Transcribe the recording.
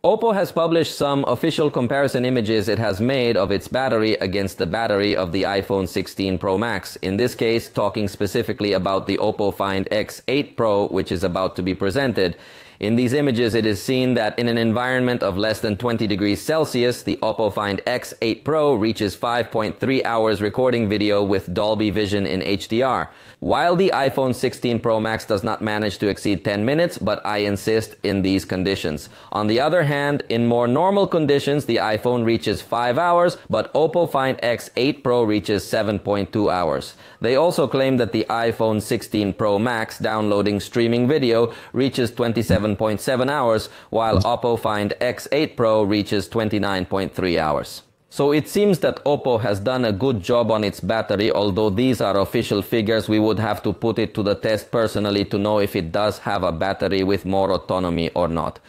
Oppo has published some official comparison images it has made of its battery against the battery of the iPhone 16 Pro Max. In this case, talking specifically about the Oppo Find X8 Pro, which is about to be presented. In these images, it is seen that in an environment of less than 20 degrees Celsius, the Oppo Find X8 Pro reaches 5.3 hours recording video with Dolby Vision in HDR, while the iPhone 16 Pro Max does not manage to exceed 10 minutes, but I insist in these conditions. On the other hand, in more normal conditions, the iPhone reaches 5 hours, but Oppo Find X8 Pro reaches 7.2 hours. They also claim that the iPhone 16 Pro Max downloading streaming video reaches 27.7 hours, while Oppo Find X8 Pro reaches 29.3 hours. So it seems that Oppo has done a good job on its battery, although these are official figures. We would have to put it to the test personally to know if it does have a battery with more autonomy or not.